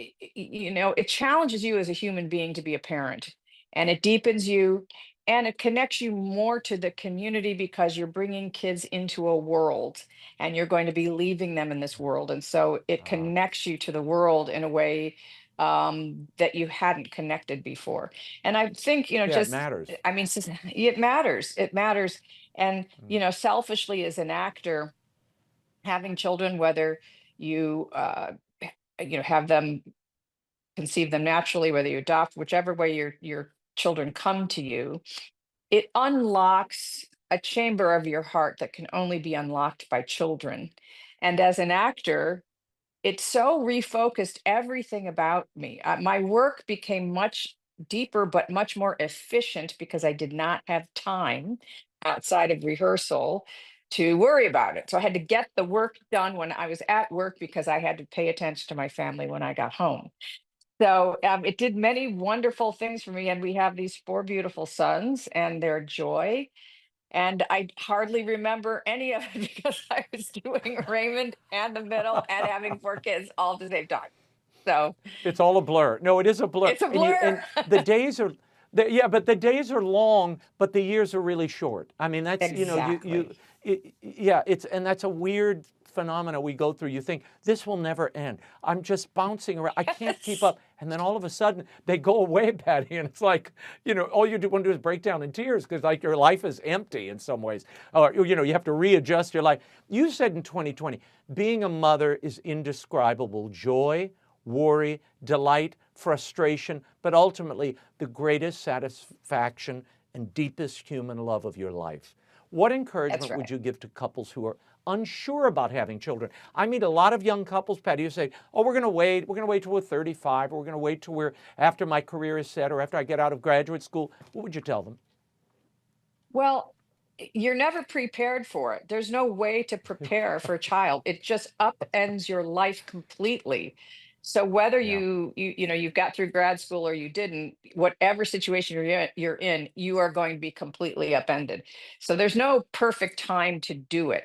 It challenges you as a human being to be a parent, and it deepens you, and it connects you more to the community, because you're bringing kids into a world and you're going to be leaving them in this world. And so it connects you to the world in a way that you hadn't connected before. And I think, it matters. I mean, it matters. And, selfishly as an actor, having children, whether you have them conceive them naturally, whether you adopt, whichever way your children come to you, it unlocks a chamber of your heart that can only be unlocked by children. And as an actor, it so refocused everything about me. My work became much deeper, but much more efficient because I did not have time outside of rehearsal to worry about it. So I had to get the work done when I was at work because I had to pay attention to my family when I got home. So it did many wonderful things for me. And we have these 4 beautiful sons and their joy. And I hardly remember any of it because I was doing Raymond and the middle and having 4 kids all at the same time. So it's all a blur. No, it is a blur. it's a blur. And the days are, yeah, but the days are long, but the years are really short. I mean, that's, Exactly. yeah, and that's a weird phenomena we go through. You think this will never end. I'm just bouncing around. I can't keep up. And then all of a sudden they go away, Patty. And it's like, all you want to do is break down in tears because like your life is empty in some ways. Or, you have to readjust your life. You said in 2020, being a mother is indescribable joy, worry, delight, frustration, but ultimately the greatest satisfaction and deepest human love of your life. What encouragement would you give to couples who are unsure about having children? I meet a lot of young couples, Patty, who say, oh, we're going to wait till we're 35, or we're going to wait till we're after my career is set, or after I get out of graduate school. What would you tell them? Well, you're never prepared for it. There's no way to prepare for a child. It just upends your life completely. So whether you've got through grad school or you didn't, whatever situation you're in, you are going to be completely upended. So there's no perfect time to do it.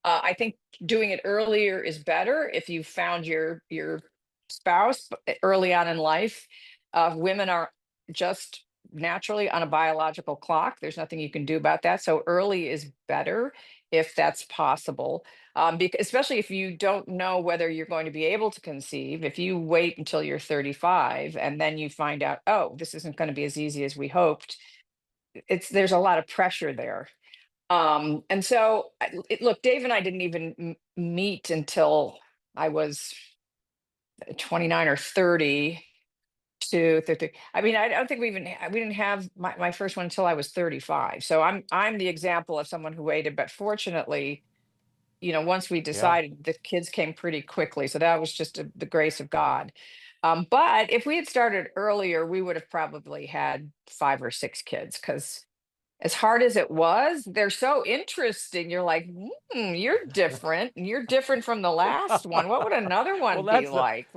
I think doing it earlier is better if you found your spouse early on in life. Women are just naturally on a biological clock. There's nothing you can do about that. So early is better if that's possible. Because especially if you don't know whether you're going to be able to conceive, if you wait until you're 35 and then you find out, oh, this isn't going to be as easy as we hoped, there's a lot of pressure there. And so, look, Dave and I didn't even meet until I was 29 or 30 to 30. I mean, I don't think we didn't have my first one until I was 35. So I'm the example of someone who waited, but fortunately, once we decided, the kids came pretty quickly. So that was just the grace of God. But if we had started earlier, we would have probably had 5 or 6 kids because as hard as it was, they're so interesting. You're like, you're different. And you're different from the last one. What would another one be like?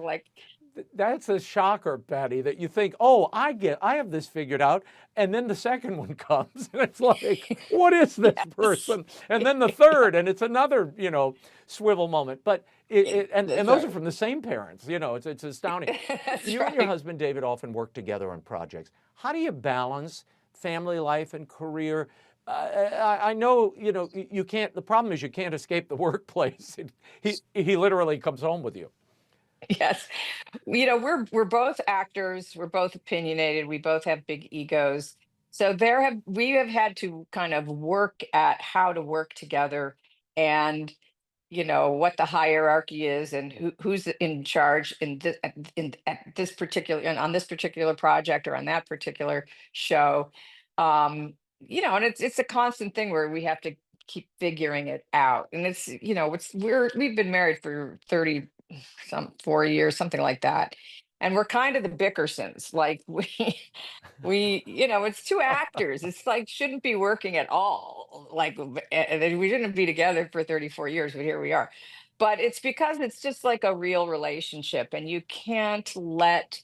That's a shocker, Patty, that you think, oh, I have this figured out. And then the second one comes and it's like, what is this person? And then the third, and it's another, swivel moment. But and those are from the same parents, it's astounding. You and your husband, David, often work together on projects. How do you balance family life and career? I know, you can't, the problem is you can't escape the workplace. He literally comes home with you. Yes. We're both actors, we're both opinionated, we both have big egos. So we have had to kind of work at how to work together and what the hierarchy is and who's in charge in this particular and on this particular project or on that particular show. And it's a constant thing where we have to keep figuring it out. And we've been married for 4 years, something like that. And we're kind of the Bickersons. Like it's 2 actors. It's like shouldn't be working at all. Like and we shouldn't be together for 34 years, but here we are. But it's because it's just like a real relationship, and you can't let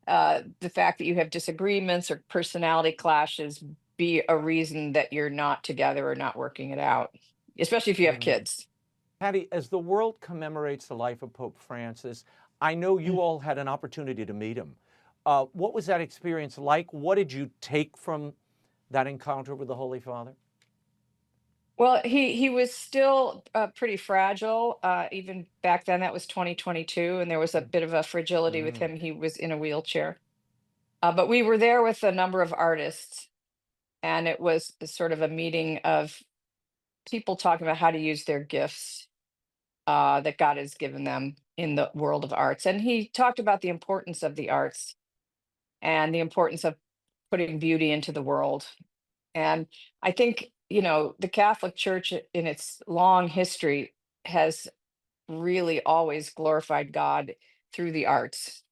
the fact that you have disagreements or personality clashes be a reason that you're not together or not working it out, especially if you have kids. Patty, as the world commemorates the life of Pope Francis, I know you all had an opportunity to meet him. What was that experience like? What did you take from that encounter with the Holy Father? Well, he was still pretty fragile. Even back then, that was 2022, and there was a bit of a fragility with him. He was in a wheelchair. But we were there with a number of artists, and it was sort of a meeting of people talking about how to use their gifts that God has given them. in the world of arts. And he talked about the importance of the arts and the importance of putting beauty into the world. And I think, the Catholic Church in its long history has really always glorified God through the arts.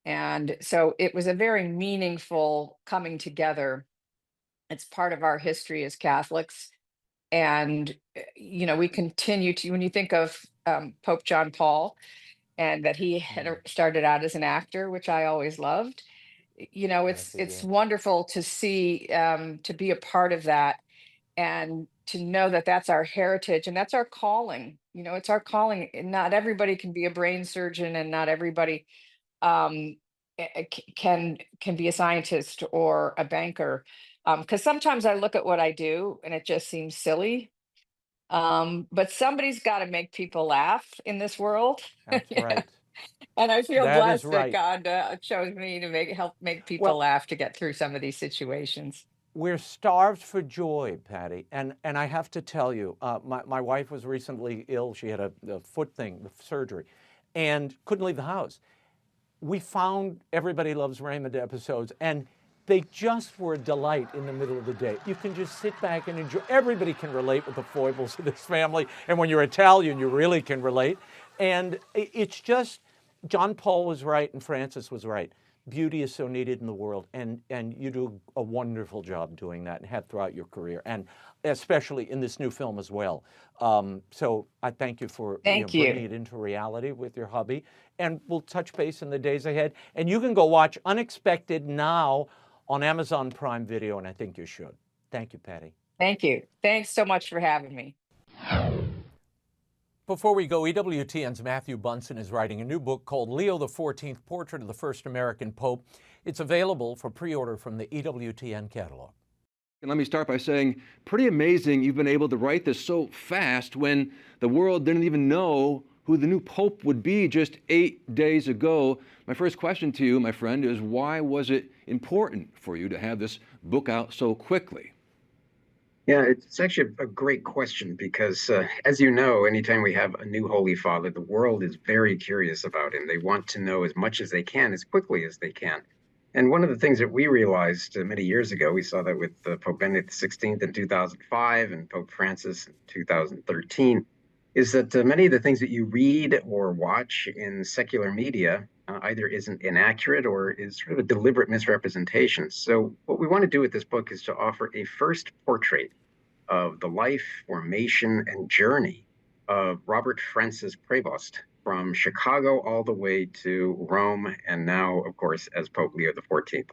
And so it was a very meaningful coming together. It's part of our history as Catholics. And, we continue to, when you think of Pope John Paul, and that he had started out as an actor, which I always loved. It's wonderful to see, to be a part of that, and to know that that's our heritage and that's our calling. It's our calling. Not everybody can be a brain surgeon, and not everybody um, can be a scientist or a banker. Because sometimes I look at what I do and it just seems silly. But somebody's got to make people laugh in this world. That's right. And I feel That is blessed right. that God chose me to help make people laugh to get through some of these situations. We're starved for joy, Patty. And I have to tell you, my wife was recently ill. She had a foot thing, surgery, and couldn't leave the house. We found Everybody Loves Raymond episodes, and they just were a delight in the middle of the day. You can just sit back and enjoy. Everybody can relate with the foibles of this family. And when you're Italian, you really can relate. And it's just, John Paul was right and Francis was right. Beauty is so needed in the world, and you do a wonderful job doing that and have throughout your career, and especially in this new film as well. So I thank you for bringing it into reality with your hubby, and we'll touch base in the days ahead. And you can go watch Unexpected now on Amazon Prime Video, and I think you should. Thank you, Patty. Thank you. Thanks so much for having me. Before we go, EWTN's Matthew Bunson is writing a new book called Leo XIV, Portrait of the First American Pope. It's available for pre-order from the EWTN catalog. And let me start by saying, pretty amazing you've been able to write this so fast when the world didn't even know who the new Pope would be just 8 days ago. My first question to you, my friend, is why was it important for you to have this book out so quickly? Yeah, it's actually a great question because, as you know, anytime we have a new Holy Father, the world is very curious about him. They want to know as much as they can, as quickly as they can. And one of the things that we realized many years ago, we saw that with Pope Benedict XVI in 2005 and Pope Francis in 2013, is that many of the things that you read or watch in secular media either isn't inaccurate or is sort of a deliberate misrepresentation. So what we want to do with this book is to offer a first portrait of the life, formation, and journey of Robert Francis Prevost from Chicago all the way to Rome, and now, of course, as Pope Leo XIV.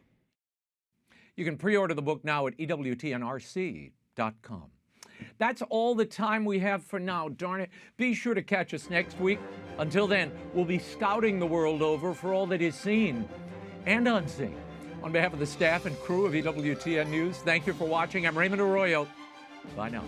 You can pre-order the book now at EWTNRC.com. That's all the time we have for now, darn it. Be sure to catch us next week. Until then, we'll be scouting the world over for all that is seen and unseen. On behalf of the staff and crew of EWTN News, thank you for watching. I'm Raymond Arroyo. Bye now.